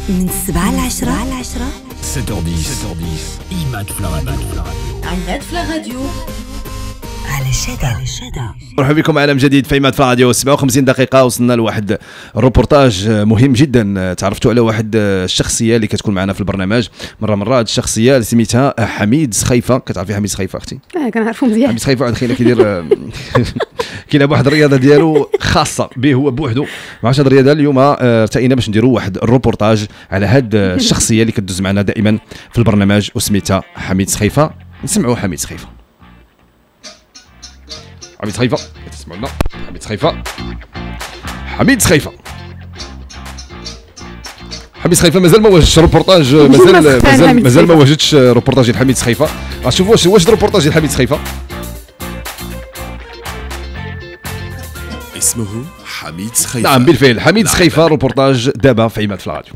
من 7 ل 10 7h10 عماد في الراديو على شدا. مرحبا بكم عالم جديد في عماد في الراديو. 57 دقيقة وصلنا لواحد الروبورتاج مهم جدا. تعرفتوا على واحد الشخصية اللي كتكون معنا في البرنامج مرة هاد الشخصية اللي سميتها حميد سخيفة. كتعرفي حميد سخيفة اختي؟ كنعرفو مزيان. حميد سخيفة واحد خينا كيدير كاينه واحد الرياضه ديالو خاصه به هو بوحدو. مع هاد الرياضه اليوم ارتئينا باش نديروا واحد الروبورتاج على هاد الشخصيه اللي كتدوز معنا دائما في البرنامج وسميتها حميد سخيفة. نسمعوا حميد سخيفة. حميد سخيفة تسمعوا لنا. حميد سخيفة مازال ما واجدش روبورتاج. مازال ما واجدش روبورتاج ديال حميد سخيفة. غنشوفوا واش روبورتاج ديال حميد سخيفة. اسمه حميد سخيفة. نعم بالفعل حميد سخيفة روبورتاج دابا في عماد في الراديو.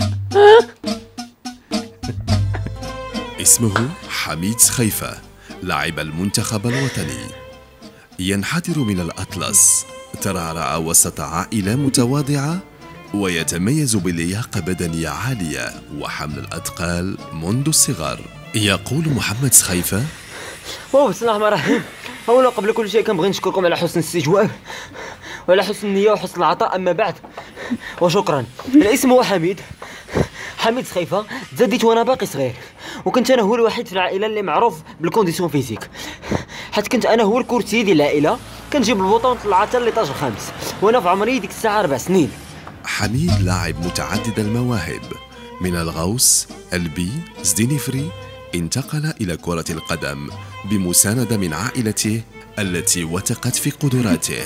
اسمه حميد سخيفة، لاعب المنتخب الوطني، ينحدر من الأطلس، ترعرع وسط عائلة متواضعة، ويتميز بلياقة بدنية عالية وحمل الأثقال منذ الصغر. يقول محمد سخيفة: بسم الله الرحمن الرحيم. أولا قبل كل شيء كنبغي نشكركم على حسن الاستجواب وعلى حسن النية وحسن العطاء. أما بعد وشكرا. الاسم هو حميد سخيفة. تزاديت وانا باقي صغير، وكنت انا هو الوحيد في العائله اللي معروف بالكونديسيون فيزيك، حيت كنت انا هو الكورتي ديال العائله. كنجيب البطون طلع حتى ليطاج الخامس وانا في عمري ديك الساعه 4 سنين. حميد لاعب متعدد المواهب، من الغوص، البي، زدينيفري، انتقل الى كرة القدم بمساندة من عائلته التي وثقت في قدراته.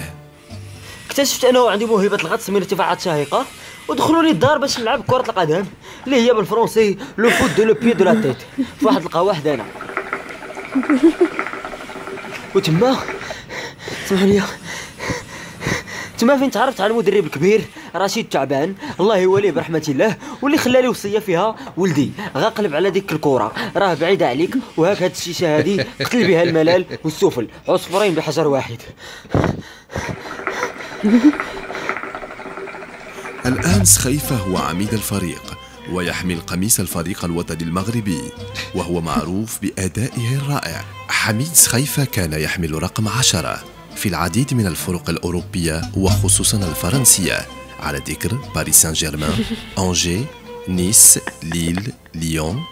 اكتشفت انا وعندي موهبه الغطس من ارتفاعات شاهقه، ودخلوا لي الدار باش نلعب كرة القدم اللي هي بالفرنسي لو فوت دو لو بي دو لا تيت في واحد القهوه حدانا. وتما سمحوا لي، تما فين تعرفت على المدرب الكبير رشيد تعبان الله يوليه برحمه الله، واللي خلى لي وصيه فيها: ولدي غاقلب على ديك الكره راه بعيده عليك، وهاك هاد الشيشه هادي قتل بها الملال والسفل، عصفورين بحجر واحد. الآن سخيفة هو عميد الفريق ويحمل قميص الفريق الوطني المغربي، وهو معروف بأدائه الرائع. حميد سخيفة كان يحمل رقم 10 في العديد من الفرق الأوروبية وخصوصا الفرنسية، على ذكر باريس سان جيرمان، أنجي، نيس، ليل، ليون.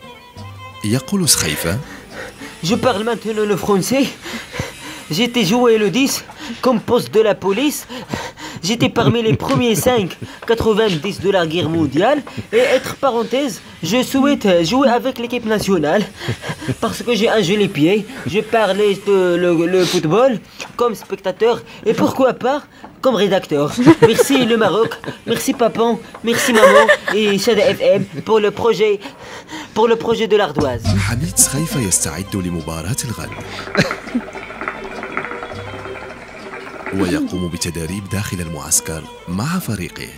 يقول سخيفة: Je parle maintenant le français. J'étais joué le 10 comme poste de la police. J'étais parmi les premiers 5,90 de la guerre mondiale. Et entre parenthèses, je souhaite jouer avec l'équipe nationale parce que j'ai un joli pied. Je parlais le football comme spectateur et pourquoi pas comme rédacteur. Merci le Maroc, merci Papon, merci Maman et Shada FM pour le projet de l'ardoise. حميد سخيفة يستعد لمباراة الغد ويقوم بتدريب داخل المعسكر مع فريقه.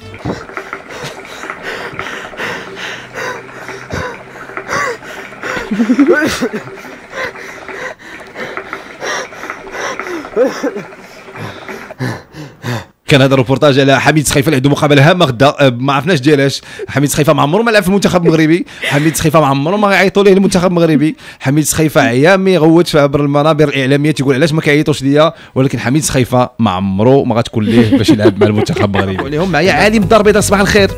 كان هذا الروبورتاج على حميد سخيفة اللي عنده مقابله هامه غدا. ما عرفناش ديالاش. حميد سخيفة ما عمره ما لعب في المنتخب المغربي. حميد سخيفة ما عمره ما غيعيطوا ليه المنتخب المغربي. حميد سخيفة عيامي يغوت في عبر المنابر الاعلاميه تيقول علاش ما كيعيطوش ليا، ولكن حميد سخيفة ما عمره ما غتكون ليه باش يلعب مع المنتخب المغربي. عليهم معايا علي من الدار البيضاء. صباح الخير.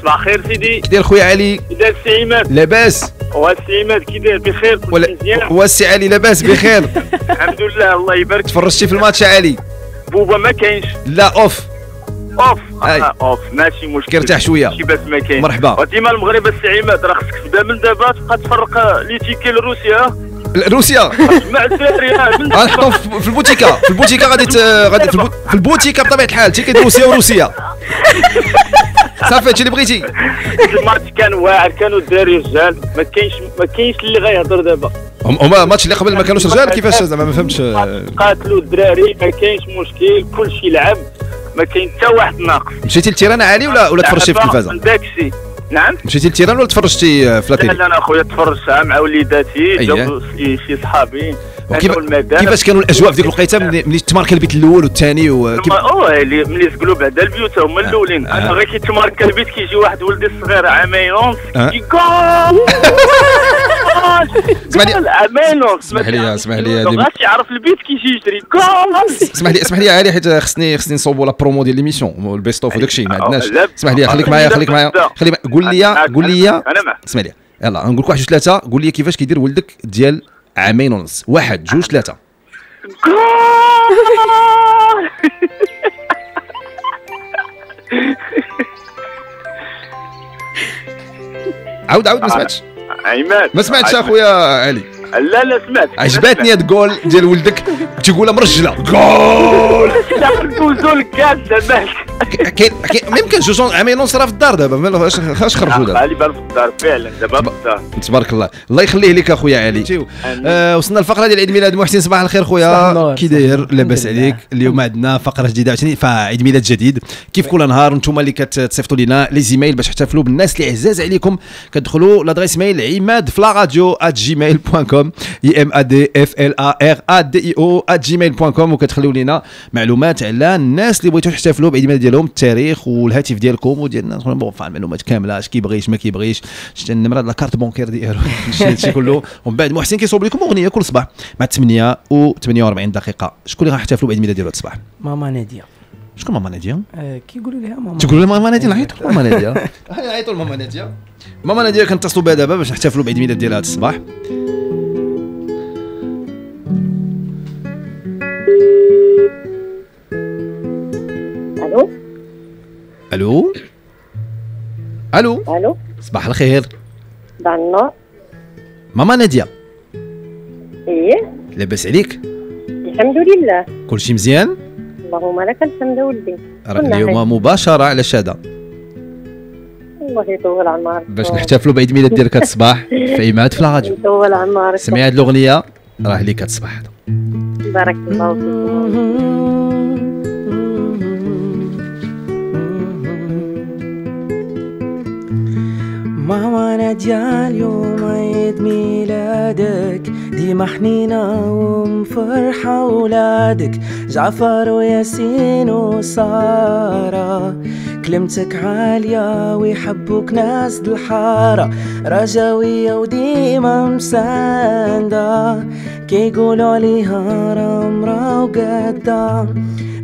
صباح الخير سيدي. كي داير خويا علي؟ كي داير السي عماد؟ لاباس. والسي عماد كي داير؟ بخير كل مزيان؟ والسي علي لاباس بخير الحمد لله الله يبارك. تفرجتي في الماتش علي؟ بوبا ما كاينش. لا اوف اوف ماشي مشكل. كيرتاح شويه شي باس ما كاين. مرحبا. وديما المغرب السي عماد راه خصك تبدا من دابا تبقى تفرق لي تيكي لروسيا. مع الدراري غنحطهم في البوتيكا غادي في البوتيكا بطبيعه الحال تيكي روسيا وروسيا. صافي هادشي اللي بغيتي. الماتش كان واعر، كانوا الدراري رجال، ما كاينش اللي غيهضر دابا. هما الماتش اللي قبل ما كانوش رجال كيفاش زعما ما فهمتش. قاتلوا الدراري ما كاينش مشكل، كلشي لعب، ما كاين حتى واحد ناقص. مشيتي للتيران عالي ولا تفرجتي في التلفازه؟ داكشي. نعم مشيتي للتيران ولا تفرجتي في لاتيلي؟ لا انا اخويا تفرجت مع وليداتي، جاو شي صحابي كيفاش كانوا الاجواء في ديك الوقيته ملي تمارك البيت الاول والثاني ملي تقولوا بعدا البيوت هما الاولين. انا غير كيتمارك البيت كيجي واحد ولدي الصغير عامين ونص كيقول اسمح لي غاش يعرف البيت كيجي يجري اسمح لي علي حيت خصني نصوبوا لا برومو ديال ليميسيون البيست اوف وداك الشيء ما عندناش. اسمح لي خليك معايا قول لي اسمح لي يلا نقول لك 1 2 3 قول لي كيفاش كيدير ولدك ديال عامين ونص 1 2 3 عاود ما سمعتش عماد ما سمعتش اخويا علي. لا سمعت عجبتني هاد الجول ديال ولدك تيقولها مرجله جول دوزو الكاس زعما كاين ما يمكنش جوج عامين ونص راه في الدار دابا فاش خرجوا دابا غالبا في الدار فعلا دابا في الدار. تبارك الله يخليه لك اخويا علي. وصلنا الفقره ديال عيد ميلاد محسن. صباح الخير خويا كي داير لاباس عليك؟ اليوم عندنا فقره جديده عاوتاني فعيد ميلاد جديد كيف كل نهار نتوما اللي كتصيفطوا لنا لي زيميل باش تحتفلوا بالناس اللي عزاز عليكم كتدخلوا لادريس ميل imadflaradio@gmail.com imadflaradio@gmail.com وكتخليو لنا معلومات على الناس اللي بغيتوا تحتفلوا بعيد ميلاد ديالهم التاريخ والهاتف ديالكم وديالنا بون المعلومات كامله اش كيبغيش ما كيبغيش النمره لا كارت بونكير ديالو هادشي كله. ومن بعد محسن كيصوب لكم اغنيه كل صباح مع 8:48 دقيقه. شكون اللي غنحتفلوا بعيد ميلاد ديالو هذا الصباح؟ ماما ناديه. شكون ماما ناديه؟ كيقولوا لها ماما. تقولوا لها ماما ناديه نعيطوا ماما ناديه نعيطوا لماما ناديه. ماما ناديه كنتصلوا بها دابا باش نحتفلوا بعيد ميلاد ديالها هذا الصباح. الو صباح الخير. صباح النور. ماما ناديه. ايه لاباس عليك؟ الحمد لله كلشي مزيان؟ اللهم لك الحمد ولدي. راه اليوم مباشره على شاده الله يطول عمرك باش نحتفلوا بعيد ميلاد ديالك هذا الصباح في عماد في الراديو. يطول عمرك. سمعي هذه الاغنيه راه ليك هذا الصباح. بارك الله فيك. ماما نادية اليوم عيد ميلادك ديما حنينة ومفرحة ولادك جعفر وياسين وسارة كلمتك عالية ويحبوك ناس الحارة رجاوية وديما مساندة كيقولوا عليها رمرة وقادة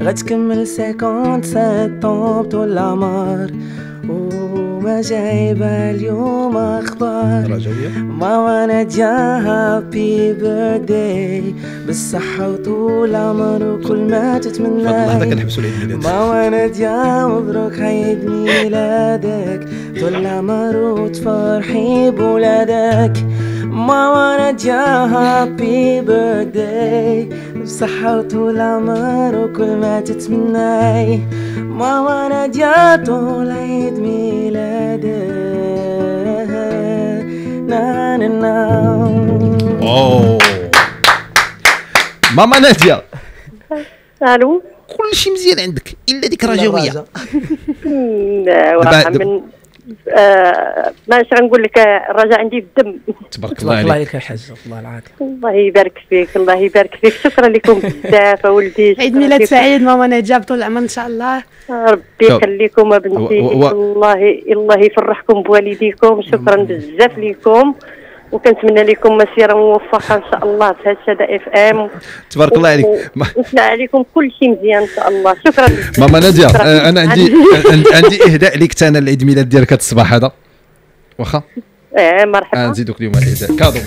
غتكمل 57 طول العمر وما جايبة اليوم أخبار. ماما نادية هابي بيرثداي بالصحة وطول عمر وكل ما تتمنى. ماما نادية مبروك عيد ميلادك طول العمر وتفرحي بولادك. ماما نادية هابي بيرثداي بالصحة وطول عمر وكل ما تتمنى. ماما نادية طول عيد ميلادك ماما نادية. الو كل شيء مزيان عندك الا ديك رجاويه. ماش غنقول لك الرجاء عندي في الدم. تبارك الله عليك يا حاج الله العظيم. الله يبارك فيك الله يبارك فيك. شكرا لكم بزاف اولدي. عيد ميلاد سعيد ماما نادية بطول العمر ان شاء الله. ربي يخليكم بنتي. الله يفرحكم بوالديكم. شكرا بزاف لكم وكنتمنى لكم مسيره موفقه ان شاء الله في هاد شدا اف ام. تبارك الله عليك. نسمع عليكم كل شيء مزيان ان شاء الله. شكرا ماما نادية. انا عندي اهداء لك انا العيد ميلاد ديالك هذا الصباح هذا واخا. مرحبا. نزيدوك اليوم الاهداء كادو.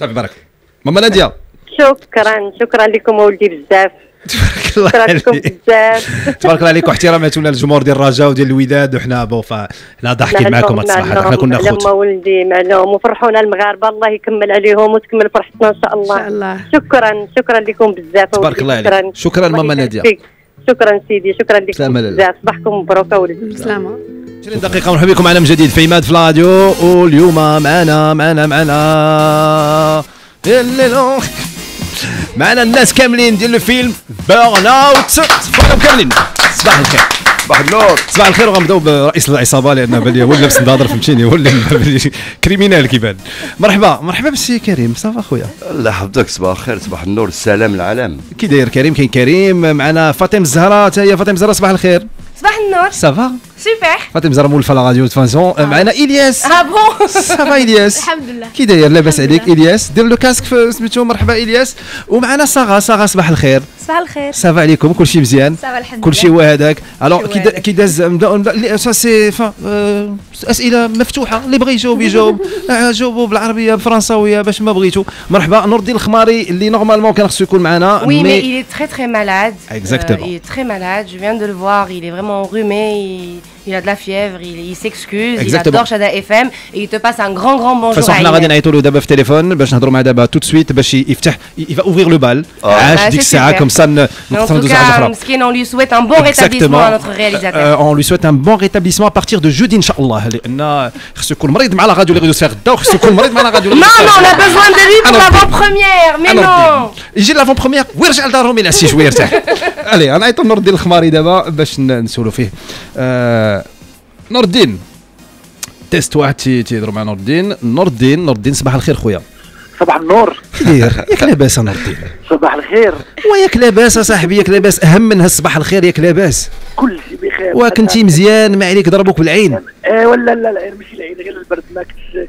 صافي بارك ماما نادية. شكرا لكم ولدي بزاف. تبارك شكرا لكم بزاف. تبارك الله عليك واحتراماتنا للجمهور ديال الرجاء وديال الوداد وحنا فحنا ضاحكين معكم الصراحه حنا كنا خوت. لما ولدي معلوم وفرحونا المغاربه الله يكمل عليهم وتكمل فرحتنا ان شاء الله. شكرا لكم بزاف. تبارك الله عليك. شكرا ماما ناديه. شكرا سيدي شكرا لكم بزاف. صباحكم مبروك اولدي. بالسلامه. 20 دقيقة مرحبا بكم على جديد في عماد في الراديو. واليوم معنا الناس كاملين ديال الفيلم بيرن اوت. صباحكم كاملين. صباح الخير. صباح النور. صباح الخير. وغنبداو برئيس العصابة لأن بالي هو اللي لابس نضاضر فهمتيني هو اللي كريمينال كيبان. مرحبا بالسي كريم. صافا خويا. الله يحفظك. صباح الخير. صباح النور. السلام العالم. كي داير كريم؟ كاين كريم معنا فاطمة الزهراء. حتى هي فاطمة الزهراء. صباح الخير. صباح النور. صافا سوبر. فاطمة الزهراء مولفة لا راديو تفانسون. معنا إلياس. بون. صافا إلياس. الحمد لله. كي داير؟ لاباس عليك إلياس؟ دير لو كاسك سميتو. مرحبا إلياس. ومعنا صاغا. صباح الخير. صباح الخير. صافا عليكم؟ كلشي مزيان؟ صافا الحمد لله. كلشي هو هذاك. الوغ كي داز سي اسئله مفتوحه اللي بغى يجاوب جاوبوا بالعربيه بالفرنساويه باش ما بغيتو. مرحبا نور الدين الخماري اللي نورمالمون كان خصو يكون معنا. Oui mais il est très malade. Exactement. Il est très malade, je viens de le voir, il est vraiment enrhumé, il a de la fièvre, il s'excuse, il adore Chada FM et il te passe un grand bonjour. فاصون حنا غادي نعيطوا له دابا في التليفون باش نهضروا معاه دابا تو سويت باش يفتح يفا اوفير لو بال عاش ديك الساعه كوم سا نقدروا ندوزو حاجه اخرى. مسكين on lui souhaite un bon rétablissement à notre réalisateur. On lui souhaite un bon rétablissement à partir de jeudi ان شاء الله لان خصو يكون مريض مع لا راديو اللي غادي يسير غدا وخصو يكون مريض مع لا راديو. Non on a besoin de lui pour l'avant-première mais non. يجي لافون بروميير ويرجع لدارهم ينعسي شويه يرتاح. الي انا عيطوا نور الدين الخماري دابا باش نسولوا فيه. نور الدين تيست واحد تيهضروا مع نور الدين. صباح الخير خويا. صباح النور. كي داير؟ ياك لاباس نور الدين؟ صباح الخير. وياك لاباس اصاحبي؟ ياك لاباس؟ اهم من هالصباح الخير ياك لاباس؟ كل شيء بخير. وكنتي مزيان ما عليك ضربوك بالعين؟ ولا لا ماشي العين غير البرد ما كنت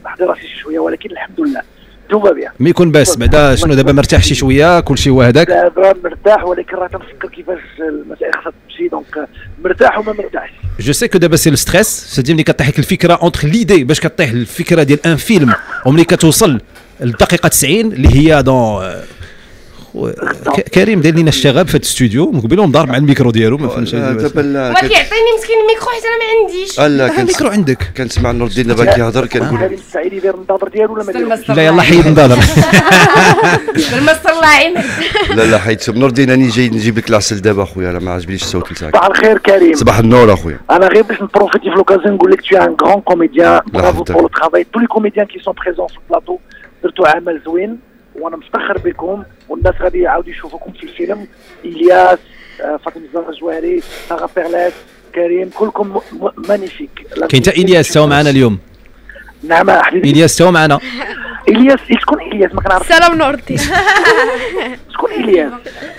نحضر راسي شويه ولكن الحمد لله دوبا بيان. ما يكون باس بعدا شنو دابا مرتاح شي شويه كل شيء هو هذاك؟ دابا مرتاح ولكن راه تنفكر كيفاش المسائل خاصها تمشي دونك مرتاح وما مرتاحش. جو سي كو دابا سي لو ستريس سيدي ملي كطيح لك الفكره اونتر ليدي باش كطيح الفكره ديال ان فيلم وملي كتوصل للدقيقه 90 اللي هي دون كريم داير لينا الشغب في هذا الاستوديو من قبيله مضارب مع الميكرو ديالو ما فهمتش. ما كيعطيني مسكين الميكرو حيت انا ما عنديش. لا الميكرو عندك. كنسمع نور الدين دابا كيهضر كنقول هذه السعيدي داير النظاظر ديالو ولا ما دايرش؟ لا يلاه حيد النظاظر. بالمسطر الله يعينك. لا حيت نور الدين راني جاي نجيب لك العسل دابا اخويا راه ما عجبنيش الصوت تاعك. صباح الخير كريم. صباح النور اخويا. انا غير باش نبروفيتي في لوكازيون نقول لك tu es un grand comédien. برافو pour le travail. tous les comédiens qui sont présents sur le plateau درتوا عمل زوين وانا مفتخر بكم والناس غادي يعاودوا يشوفوكم في الفيلم. الياس فاطمه الزهراء الجوهري ساغا بيرلات كريم كلكم مانيفيك. كاين حتى الياس تاو معنا اليوم. نعم حبيبي الياس تاو معنا. الياس شكون الياس ما كنعرفش. سلام نور الدين. شكون الياس؟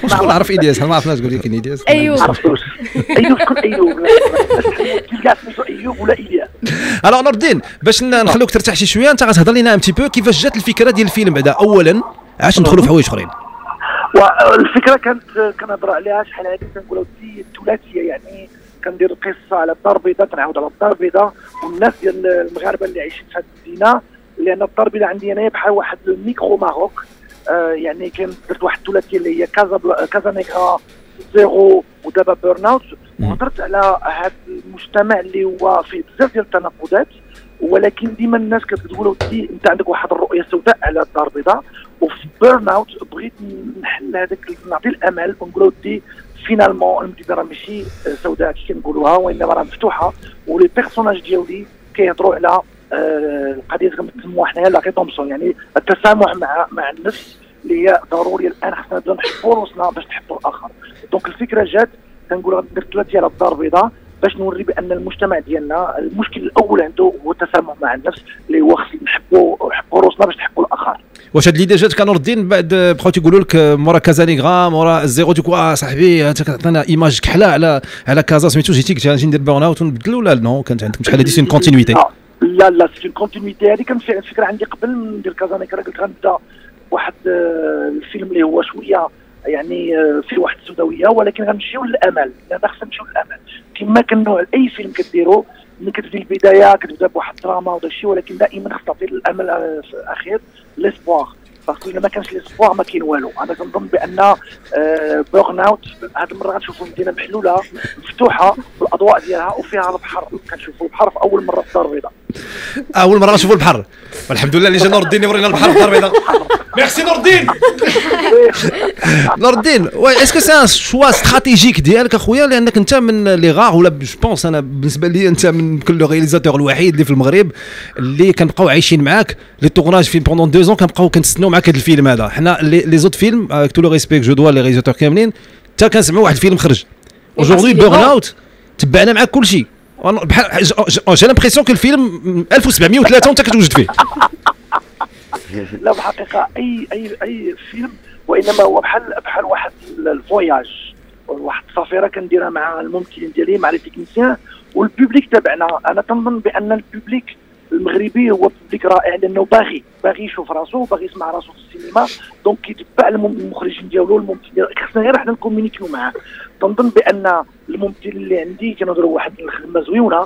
شكون عرف الياس؟ ما عرفناش تقول لي كاين الياس. ايوب. عرفتوش ايوب شكون ايوب؟ كاع سميتو ايوب ولا الياس؟ الوغ نور الدين باش نخلوك ترتاح شي شويه انت غتهضر لنا ان تي بو كيفاش جات الفكره ديال الفيلم بعدا اولا عاش ندخلوا في حوايج اخرين. والفكره كانت كنهضر عليها شحال هذه كنقولوا الثلاثيه يعني كندير القصه على الدار البيضاء كنعاود على الدار البيضاء والناس ديال المغاربه اللي عايشين في هذه المدينه لان الدار البيضاء عندي انا بحال واحد الميكرو ماروك. يعني كان درت واحد الثلاثيه اللي هي كازا نيغرا زيرو ودابا بيرن اوت وهضرت على هذا المجتمع اللي هو فيه بزاف ديال التناقضات ولكن ديما الناس كتقول ودي انت عندك واحد الرؤيه سوداء على الدار البيضاء وفي بيرن اوت بغيت نحل هذاك نعطي الامل ونقول ودي فينالمون المدينه راه ماشي سوداء كي كنقولوها وانما راه مفتوحه ولي بيرسوناج ديالي كيهضروا على القضيه اللي كنسموها حنايا لاكي تومسون يعني التسامح مع النفس اللي هي ضروريه الان خصنا نبداو نحبوا روسنا باش نحبوا الاخر. دونك الفكره جات كنقول غندير ثلاثه ديال الدار البيضاء باش نوري بان المجتمع ديالنا المشكل الاول عنده هو التسامح مع النفس اللي هو خصنا نحبوا روسنا باش نحبوا الاخر. واش هاد ليدي جات كنور الدين بعد بقاو تيقولوا لك مورا كازانيغرا مورا الزيرو تيكو صاحبي انت كتعطينا ايماج كحله على كازا سميتو جيتي ندير بيرن اوت ونبدل ولا نو كانت عندكم شحال هادي سي اون كونتينيتي؟ لا سي اون كونتينيتي. هذه كانت الفكره عندي قبل ندير كازانيغرا قلت غنبدا واحد الفيلم اللي هو شويه يعني في واحد السوداويه ولكن غنمشيو للامل لان خصنا نمشيو للامل كما كنوع اي فيلم كديرو ملي كتبدي البدايه كتبدا بواحد الدراما ودا الشيء ولكن دائما خص تعطي الامل في الاخير ليسبوار باسكو الا ما كانش ليسبوار ما كاين والو. انا كنظن بان بورن اوت هذه المره غنشوفوا مدينه محلوله مفتوحه بالاضواء ديالها وفيها البحر، كنشوفوا البحر في اول مره في الدار البيضاء. اول مره نشوفوا البحر، والحمد لله اللي جا نور الدين يورينا البحر في الدار البيضاء. ميرسي نور الدين. نور الدين، اسكو سي ان شوا استراتيجيك ديالك اخويا، لانك انت من لي غار ولا جو بونس انا بالنسبه لي انت من كل رياليزاتور الوحيد اللي في المغرب اللي كنبقاو عايشين معاك لي تورناج فيلم بوندون 2 ans كنبقاو كنستناو معاك هذا الفيلم هذا. حنا لي زوت فيلم افيك تو لو ريسبيك جو دوا لي رياليزاتور كاملين حتى كنسمعوا واحد الفيلم خرج اجوردي بورن اوت تبعنا معاك كل شيء بحال جي لامبريسيون كو الفيلم 1703 وانت كتوجد فيه. لا بحقيقه اي فيلم وانما هو بحال واحد الفواياج، واحد السفيره كنديرها مع الممثلين ديالي مع لي تكنيسيان والبوبليك تبعنا. انا تنظن بان البوبليك المغربي هو بوبليك رائع لانه باغي يشوف راسو، باغي يسمع راسو في السينما، دونك كيتبع المخرجين ديالو الممثلين ديالو. خصنا غير حنا نكومونيكيو معاه. تنظن بان الممثل اللي عندي كنهضروا واحد الخدمه زويونه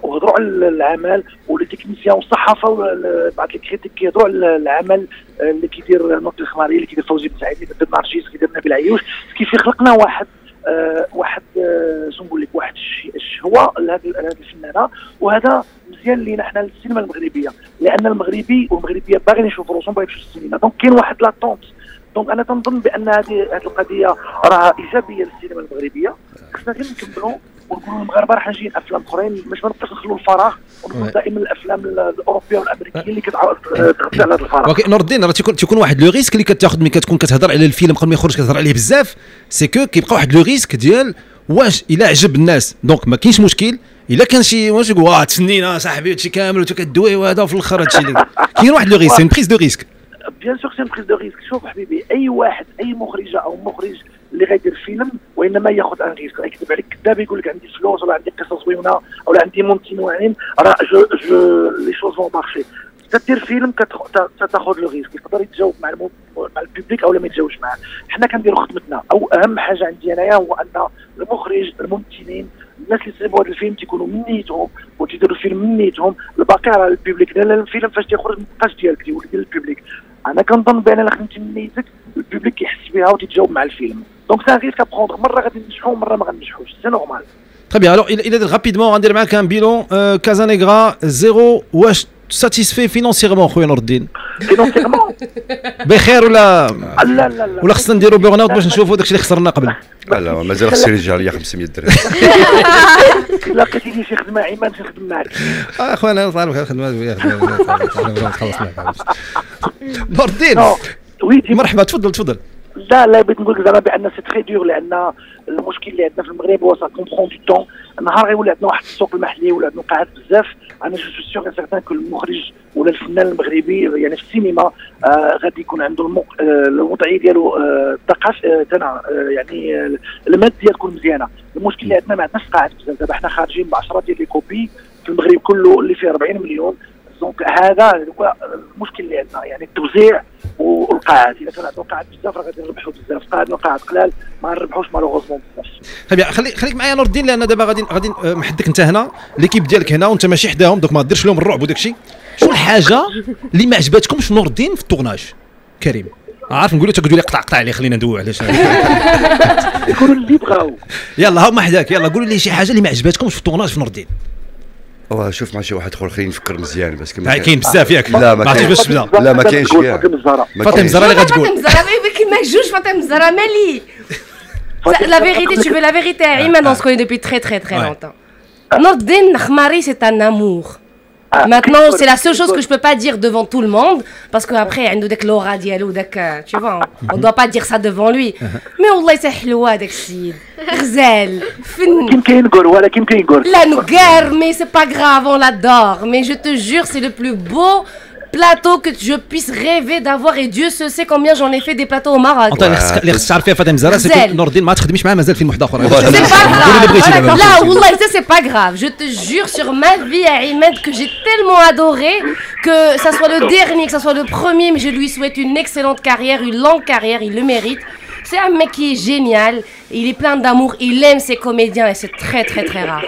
وهضروا على العمل ولي تكنيسيان والصحافه بعض الكريتيك كيهضروا على العمل اللي كيدير نوط الخماري، اللي كيدير فوزي بن سعيد، اللي كيدير نرجس، اللي كيدير نبيل عيوش. كيف خلقنا واحد شنو نقول لك واحد الشهوه لهذه الفنانه، وهذا مزيان لينا حنا للسينما المغربيه، لان المغربي والمغربيه باغيين يشوفوا روسهم، باغيين يمشيو للسينما. دونك كاين واحد لاطونت. دونك انا تنظن بان هذه القضيه راها ايجابيه للسينما المغربيه. خصنا غير نكملوا ونقولوا المغاربه راح نجي افلام اخرين، باش ما نبقاوش نخلوا الفراغ ونقول دائما الافلام الاوروبيه والامريكيه اللي كتعاود تغطي على هذا الفراغ. اوكي نور الدين، راه تيكون واحد لو ريسك اللي كتاخذ ملي كتكون كتهضر على الفيلم قبل ما يخرج كتهضر عليه بزاف، سي كو كيبقى واحد لو ريسك ديال واش الا عجب الناس دونك ما كاينش مشكل، الا كان شي واش يقول تسنينا صاحبي هادشي كامل وانت كدوي وهذا وفي الاخر هادشي اللي كاين واحد لو ريسك، سي بريز دو ريسك. بيان سور سي بريز دو ريسك. شوف حبيبي، اي واحد اي مخرجه او مخرج اللي غيدير فيلم وانما ياخذ ان ريسك، يكذب عليك كذاب يقول لك عندي فلوس ولا عندي قصص زوينه ولا عندي ممثلين واعرين، راه لي شوز فون مارشي. تدير فيلم تاخذ لو ريسك، يقدر يتجاوب مع البوبليك او لا ما يتجاوبش معاه. حنا كنديروا خدمتنا، او اهم حاجه عندي انايا هو ان المخرج الممثلين الناس اللي تصيبوا هذا الفيلم تيكونوا من نيتهم وتيديروا الفيلم من نيتهم، الباقي على البوبليك. لان الفيلم فاش تيخرج ما يبقاش ديالك، تيولي ديال البوبليك. انا كنظن بان الا خدمتي من نيتك البوبليك كيحس بها وتتجاوب مع الفيلم. دونك سا ريسك ابروندر، مره غادي ننجحوا مره ما غننجحوش، سي نورمال. Très bien, alors il est rapidement غندير معاك un bilan Casanegra 0. واش ساتيسفي فينونسيرمون خويا نور الدين؟ فينونسيرمون بخير ولا لا ولا خصنا نديروا بورن اوت باش نشوفوا داكشي اللي خسرنا قبل؟ لا مازال خصني يرجع لي 500 درهم. الا لقيتيني شي خدمه عماد نخدم معاك. اخويا صار بخير خدمه خلص معاك. نور الدين مرحبا، تفضل. لا بغيت نقول لك زعما بان سي تري دور، لان المشكل اللي عندنا في المغرب هو سا كومبرون دو طون. النهار غيولي عندنا واحد السوق المحلي ولا عندنا قاعات بزاف، انا جو سو سيغ سيغتان كو المخرج ولا الفنان المغربي يعني في السينما غادي يكون عنده الوضعيه ديالو الثقافه تاعنا يعني الماديه تكون مزيانه. المشكل اللي عندنا ما عندناش قاعات بزاف. دابا حنا خارجين ب10 ديال لي كوبي في المغرب كله اللي فيه 40 مليون. دونك هذا هو المشكل اللي عندنا، يعني التوزيع والقاعات. اذا كان عندنا قاعات بزاف راه غادي نربحوا بزاف، عندنا قاعات قلال ما نربحوش مالوغوزمون بزاف. طيب خليك معايا نور الدين، لان دابا غادي محدك انت هنا، ليكيب ديالك هنا وانت ماشي حداهم، دوك ما ديرش لهم الرعب وداك الشيء. شنو الحاجه اللي ما عجباتكمش في نور الدين في التورناج؟ كريم عارف نقول لك لي قطع عليه، خلينا ندوي علاش يقولوا اللي بغاو. يلا هما حداك، يلا قولوا لي شي حاجه اللي ما عجباتكمش في التورناج في نور الدين. شوف مع شي واحد اخر خليني نفكر مزيان بس كاين بزاف ياك. لا ما كاينش، لا ما كاينش كاع. فاطمه الزهراء اللي غتقول فاطمه الزهراء ما جوج. فاطمه الزهراء مالي la vérité, tu veux la vérité, Iman, on se connaît depuis très longtemps. Nordin Khmari, c'est un amour. Maintenant, c'est la seule chose que je peux pas dire devant tout le monde, parce qu'après, il y a l'aura diallo, tu vois, on doit pas dire ça devant lui. Mais Allah, c'est حلوة داك السيد. غزال. كاين نقول ولكن كاين نقول. La nougar, mais c'est pas grave, on l'adore. Mais je te jure, c'est le plus beau plateau que je puisse rêver d'avoir, et Dieu se sait combien j'en ai fait des plateaux au Maroc. انت اللي خصك تعرف فيها فاطمه الزهراء سي نور الدين ما تخدميش معاه مازال فيلم واحد اخر. لا والله ça c'est pas grave, je te jure sur ma vie à Imed que j'ai tellement adoré, que ça soit le dernier, que ça soit le premier, mais je lui souhaite une excellente carrière, une longue carrière, il le mérite. C'est un mec qui est génial, il est plein d'amour, il aime ses comédiens et c'est très très très rare.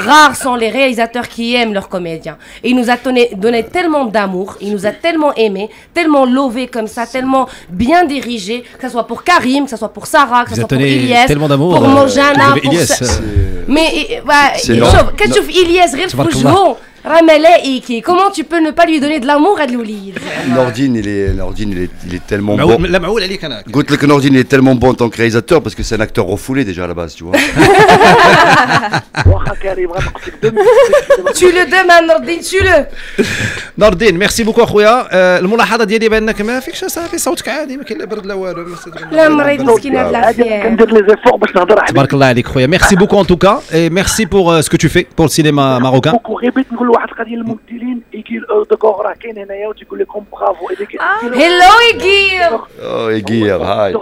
Rares sont les réalisateurs qui aiment leurs comédiens. Et il nous a donné tellement d'amour, il nous a tellement aimés, tellement lové comme ça, tellement bien dirigé, que ce soit pour Karim, que ce soit pour Sarah, que ce soit pour Ilyes, pour Mojana, pour... Mais quand tu fais Ilyes, comment tu peux ne pas lui donner de l'amour à Loulis? Nordine, il est tellement bon. Nordine, il est tellement bon en tant que réalisateur parce que c'est un acteur refoulé déjà à la base, tu vois. Tu le demandes, Nordine, tu-le. Nordine, merci beaucoup اخويا. الملاحظه ديالي بانك ما فيكش صافي صوتك عادي ما كاين لا برد لا والو. لا مريض مسكين هاد العافيه. كندير لي زيفور باش نهضر على. تبارك الله عليك خويا. Merci beaucoup en tout cas et merci pour ce que tu fais pour le cinéma marocain. غير بغيت نقول واحد القضيه للممثلين ايكيل دكور راه كاين هنايا وتيقول لكم برافو هلو ايكيل. ايكيل هاي.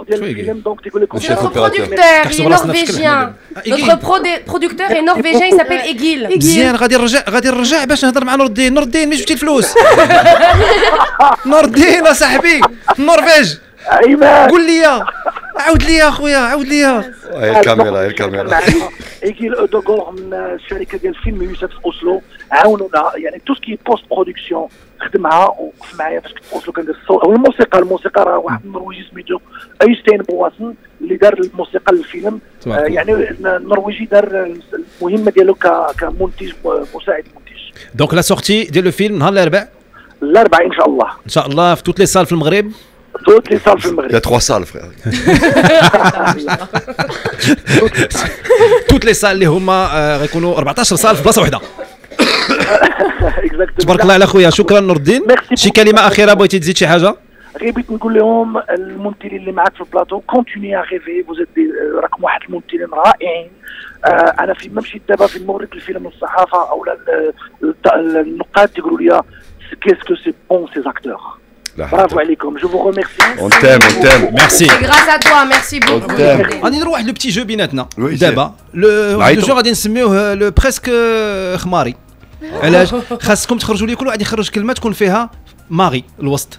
C'est notre producteur, il est norvégien. Notre producteur est norvégien, il s'appelle Egil. مزيان غادي نرجع باش نهضر مع نوردين. نوردين ملي جبتي الفلوس. نوردين اصاحبي النرويج. قول لي عاود لي اخويا عاود لي. هي الكاميرا ايكيل دكور من الشركه ديال الفيلم يوسف في اوسلو عاونونا يعني تو سكي بوست برودكسيون خدمها وقف معايا فاش كنت في اوسلو كندير الصوت او الموسيقى راه واحد النرويجي سميتو ايستين بواسن اللي دار الموسيقى للفيلم يعني النرويجي دار المهمه ديالو كمنتج مساعد منتج. دونك لا سورتي ديال لو فيلم نهار الاربعاء ان شاء الله في توت لي سال في المغرب. Toutes les salles في المغرب. Il y a 3 salles frère. Toutes les salles اللي هما غيكونوا 14 صال في بلاصه واحده. تبارك الله على خويا. شكرا نور الدين. شي كلمه اخيره بغيتي تزيد شي حاجه؟ غير بغيت نقول لهم الممثلين اللي معاك في البلاطو كونتيني ا ريفي فوزيت راكم واحد الممثلين رائعين. انا فيما مشيت دابا في مورد الفيلم والصحافه او النقاد تيقولوا لي كيسكو سي بون سي زاكتور. Bravo عليكم, je vous remercie. On t'aime. Merci. C'est grâce à toi, merci beaucoup. غادي نروح لو بتي جو بيناتنا دابا. واحد الجو غادي نسميوه لو بريسك خماري. علاش؟ خاصكم تخرجوا لي كل واحد يخرج كلمه تكون فيها ماغي الوسط.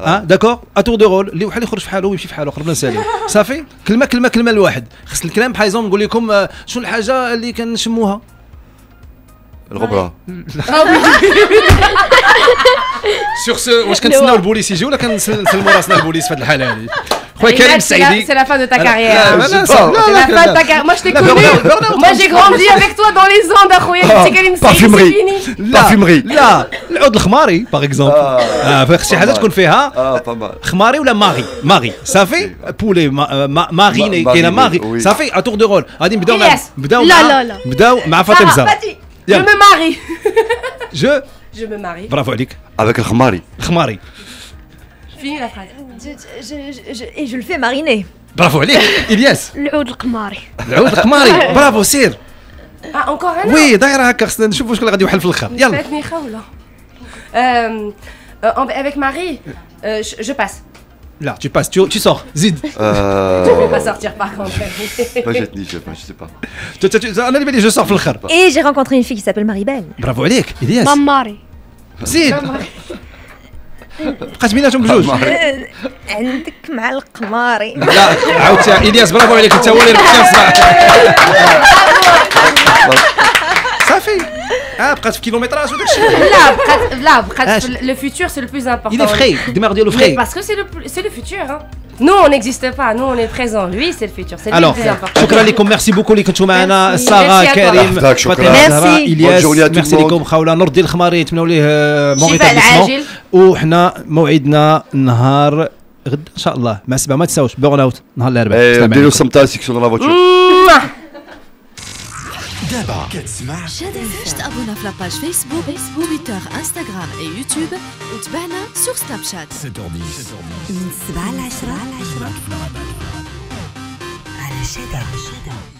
داكور اتور دو رول اللي بحال يخرج في حاله ويمشي في حاله قربنا نساليو صافي كلمه لواحد. خاص الكلام بحال اكزومبل نقول لكم شنو الحاجه اللي كنشموها الغبره. سور سو واش كنتسناو البوليس يجي ولا كنسلموا راسنا البوليس في هذه الحاله هذه؟ خويا كريم السعيدي. C'est la fin de ta carrière. C'est la fin de ta carrière. Moi je t'ai connu. Moi j'ai grandi avec toi dans les ondes اخويا. كريم السعيدي c'est fini. بارفيمري. لا العود الخماري باغ اكزومبل. شي حاجه تكون فيها خماري ولا ماغي صافي بولي ماغيني كاينه ماغي صافي اتور دو رول. غادي نبداو مع فاطمه زهرا. Je me marie. Je me marie. Bravo عليك. Avec le khmari. Finis la phrase. Et je le fais mariner. Bravo عليك. إلياس. العود القماري. العود القماري. برافو سير. encore un. وي دايره هكا خصنا نشوفوا شكون غادي يوحل في الاخر. يلا. فاتني خوله. Avec Marie, je passe. Là, tu passes, tu sors, Zid. Je vais pas sortir par contre. Je sais pas. Je sors في الآخر. Et j'ai rencontré une fille qui s'appelle Maribel. Bravo عليك, إلياس. ماماري. زيد. بقات بيناتهم بجوج. عندك مع القماري. لا عاودتي إلياس برافو عليك انت هو اللي ربحتي الصراحة. صافي. بقات في كيلومتراج وداك الشيء. لا بقات le futur c'est le plus important. Il est frais, الدماغ ديالو frais. Parce que c'est le futur hein. Nous on n'existe pas, nous on est présent, lui c'est le futur, c'est le plus important. شكرا لكم, ميرسي بوكو اللي كنتو معنا, سارة, كريم, فاطمة, إلياس, ميرسي لكم خولا نور الدين الخماري, نتمنوا ليه مون ريتابليسمون, وحنا موعدنا نهار غد ان شاء الله مع 7 ما تنساوش بورن اوت نهار الاربعاء. ديروا سمتا سيكسيون دو لا فواتور. دابا كتسمع شادي تابونا في لاباج فيسبوك تويتر انستغرام اي يوتيوب وتبعنا سور سناب شات من 7 ل 10 على شادي.